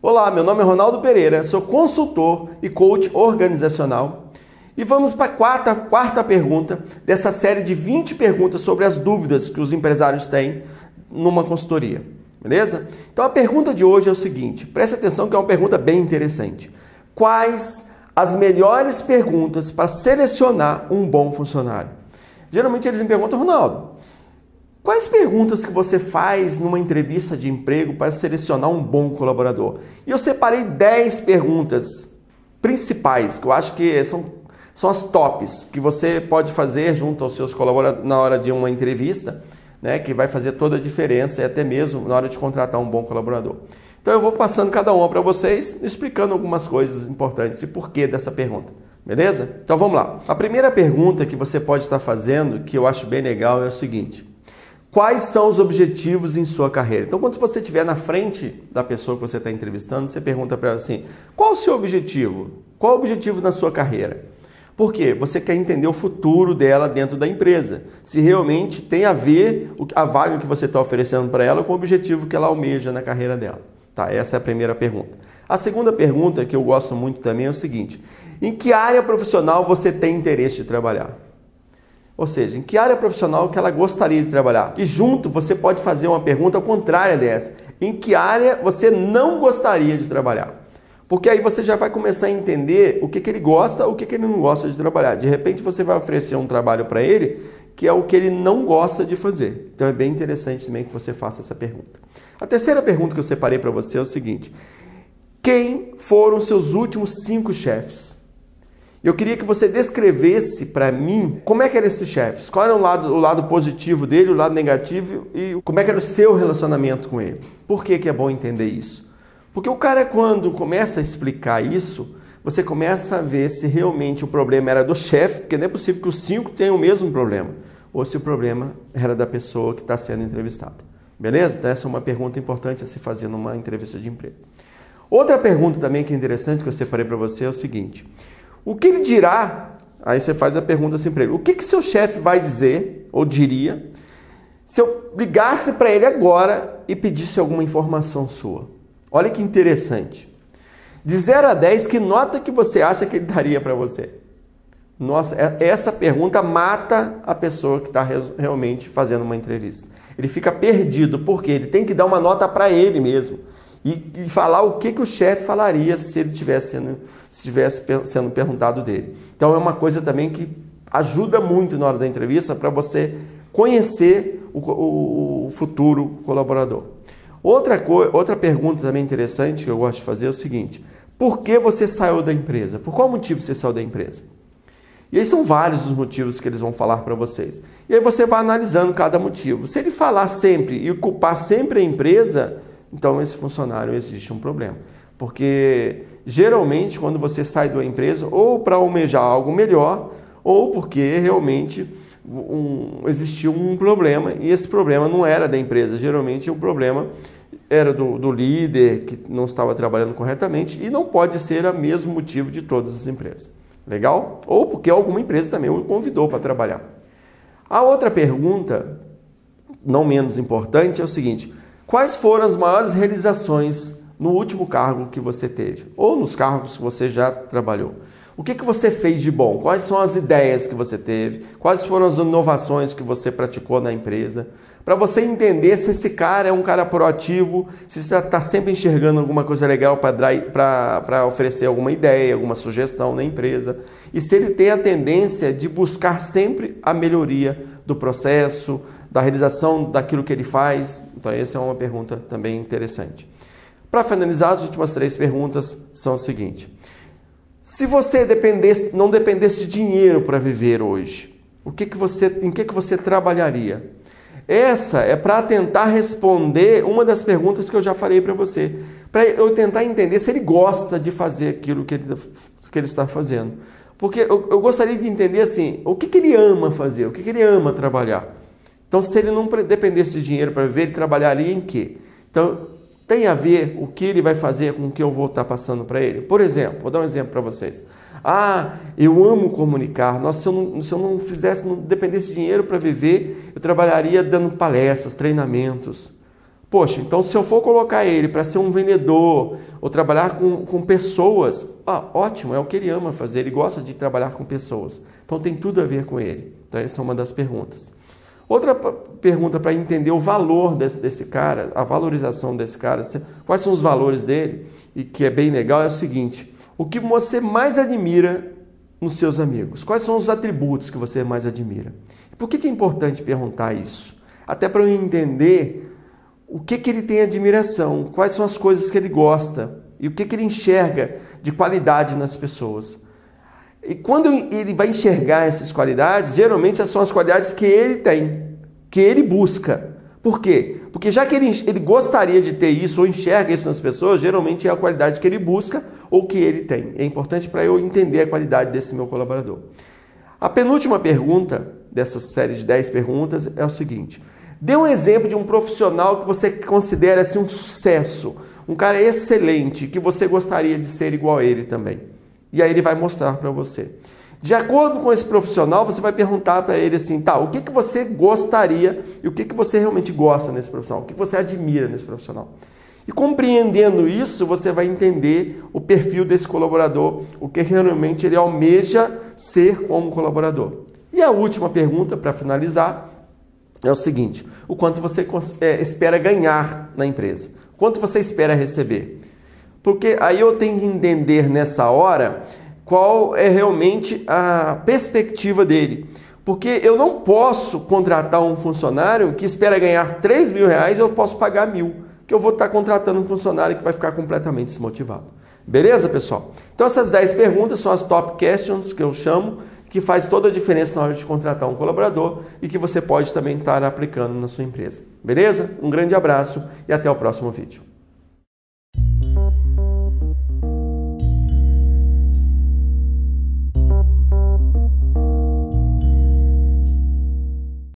Olá, meu nome é Ronaldo Pereira, sou consultor e coach organizacional e vamos para a quarta pergunta dessa série de 20 perguntas sobre as dúvidas que os empresários têm numa consultoria, beleza? Então a pergunta de hoje é o seguinte, preste atenção que é uma pergunta bem interessante. Quais as melhores perguntas para selecionar um bom funcionário? Geralmente eles me perguntam, Ronaldo, quais perguntas que você faz numa entrevista de emprego para selecionar um bom colaborador? E eu separei 10 perguntas principais, que eu acho que são as tops, que você pode fazer junto aos seus colaboradores na hora de uma entrevista, né, que vai fazer toda a diferença e até mesmo na hora de contratar um bom colaborador. Então eu vou passando cada uma para vocês, explicando algumas coisas importantes e porquê dessa pergunta. Beleza? Então vamos lá. A primeira pergunta que você pode estar fazendo, que eu acho bem legal, é o seguinte. Quais são os objetivos em sua carreira? Então, quando você estiver na frente da pessoa que você está entrevistando, você pergunta para ela assim, qual o seu objetivo? Qual o objetivo na sua carreira? Por quê? Você quer entender o futuro dela dentro da empresa. Se realmente tem a ver a vaga que você está oferecendo para ela com o objetivo que ela almeja na carreira dela. Tá, essa é a primeira pergunta. A segunda pergunta, que eu gosto muito também, é o seguinte. Em que área profissional você tem interesse de trabalhar? Ou seja, em que área profissional que ela gostaria de trabalhar? E junto você pode fazer uma pergunta contrária dessa. Em que área você não gostaria de trabalhar? Porque aí você já vai começar a entender o que ele gosta, o que ele não gosta de trabalhar. De repente você vai oferecer um trabalho para ele que é o que ele não gosta de fazer. Então é bem interessante também que você faça essa pergunta. A terceira pergunta que eu separei para você é o seguinte. Quem foram seus últimos 5 chefes? Eu queria que você descrevesse para mim como é que eram esses chefes, qual era o lado positivo dele, o lado negativo e como é que era o seu relacionamento com ele. Por que é bom entender isso? Porque o cara, quando começa a explicar isso, você começa a ver se realmente o problema era do chefe, porque não é possível que os 5 tenham o mesmo problema, ou se o problema era da pessoa que está sendo entrevistada. Beleza? Então essa é uma pergunta importante a se fazer numa entrevista de emprego. Outra pergunta também que é interessante que eu separei para você é o seguinte. O que ele dirá, aí você faz a pergunta assim para ele, o que seu chefe vai dizer, ou diria, se eu ligasse para ele agora e pedisse alguma informação sua? Olha que interessante. De 0 a 10, que nota que você acha que ele daria para você? Nossa, essa pergunta mata a pessoa que está realmente fazendo uma entrevista. Ele fica perdido, porque ele tem que dar uma nota para ele mesmo. E falar o que o chefe falaria se ele estivesse sendo perguntado dele. Então é uma coisa também que ajuda muito na hora da entrevista para você conhecer o futuro colaborador. Outra pergunta também interessante que eu gosto de fazer é o seguinte. Por que você saiu da empresa? Por qual motivo você saiu da empresa? E aí são vários os motivos que eles vão falar para vocês. E aí você vai analisando cada motivo. Se ele falar sempre e culpar sempre a empresa, então esse funcionário existe um problema. Porque geralmente quando você sai da empresa ou para almejar algo melhor ou porque realmente existiu um problema e esse problema não era da empresa. Geralmente o problema era do líder que não estava trabalhando corretamente e não pode ser o mesmo motivo de todas as empresas. Legal? Ou porque alguma empresa também o convidou para trabalhar. A outra pergunta, não menos importante, é o seguinte. Quais foram as maiores realizações no último cargo que você teve? Ou nos cargos que você já trabalhou? O que você fez de bom? Quais são as ideias que você teve? Quais foram as inovações que você praticou na empresa? Para você entender se esse cara é um cara proativo, se você está sempre enxergando alguma coisa legal para oferecer alguma ideia, alguma sugestão na empresa. E se ele tem a tendência de buscar sempre a melhoria do processo, da realização daquilo que ele faz. Então essa é uma pergunta também interessante. Para finalizar, as últimas 3 perguntas são o seguinte. Se você não dependesse de dinheiro para viver hoje, em que você trabalharia? Essa é para tentar responder uma das perguntas que eu já falei para você. Para eu tentar entender se ele gosta de fazer aquilo que ele está fazendo. Porque eu gostaria de entender assim, o que ele ama fazer, o que ele ama trabalhar. Então, se ele não dependesse de dinheiro para viver, ele trabalharia em quê? Então, tem a ver o que ele vai fazer com o que eu vou estar passando para ele? Por exemplo, vou dar um exemplo para vocês. Ah, eu amo comunicar. Nossa, se eu não dependesse de dinheiro para viver, eu trabalharia dando palestras, treinamentos. Poxa, então se eu for colocar ele para ser um vendedor ou trabalhar com pessoas, ótimo, é o que ele ama fazer, ele gosta de trabalhar com pessoas. Então tem tudo a ver com ele. Então essa é uma das perguntas. Outra pergunta para entender o valor desse cara, a valorização desse cara, quais são os valores dele, e que é bem legal, é o seguinte: o que você mais admira nos seus amigos? Quais são os atributos que você mais admira? Por que é importante perguntar isso? Até para eu entender o que ele tem admiração, quais são as coisas que ele gosta e o que ele enxerga de qualidade nas pessoas. E quando ele vai enxergar essas qualidades, geralmente são as qualidades que ele tem, que ele busca. Por quê? Porque já que ele gostaria de ter isso ou enxerga isso nas pessoas, geralmente é a qualidade que ele busca ou que ele tem. É importante para eu entender a qualidade desse meu colaborador. A penúltima pergunta dessa série de 10 perguntas é o seguinte: dê um exemplo de um profissional que você considera assim, um sucesso, um cara excelente, que você gostaria de ser igual a ele também. E aí ele vai mostrar para você. De acordo com esse profissional, você vai perguntar para ele assim, tá, o que você gostaria e o que você realmente gosta nesse profissional, o que você admira nesse profissional. E compreendendo isso, você vai entender o perfil desse colaborador, o que realmente ele almeja ser como colaborador. E a última pergunta, para finalizar, é o seguinte: o quanto você espera ganhar na empresa? Quanto você espera receber? Porque aí eu tenho que entender nessa hora qual é realmente a perspectiva dele. Porque eu não posso contratar um funcionário que espera ganhar 3 mil reais e eu posso pagar 1.000. Que eu vou estar contratando um funcionário que vai ficar completamente desmotivado. Beleza, pessoal? Então essas 10 perguntas são as top questions que eu chamo, que faz toda a diferença na hora de contratar um colaborador e que você pode também estar aplicando na sua empresa. Beleza? Um grande abraço e até o próximo vídeo.